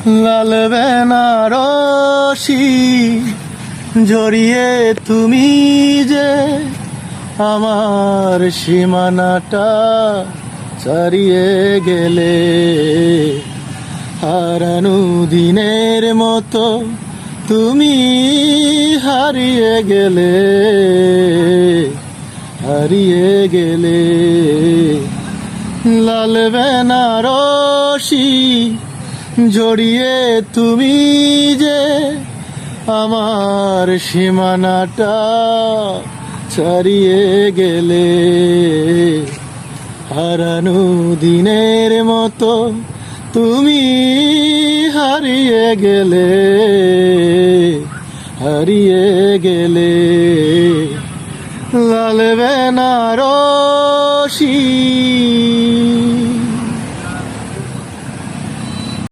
লাল বেনারসি জড়িয়ে তুমি যে আমার সীমানাটা ছাড়িয়ে গেলে, হারানো দিনের মতো তুমি হারিয়ে গেলে, হারিয়ে গেলে। লাল বেনারসি জড়িয়ে তুমি যে আমার সীমানাটা ছাড়িয়ে গেলে, হারানো দিনের মতো তুমি হারিয়ে গেলে, হারিয়ে গেলে। লাল বেনারসি।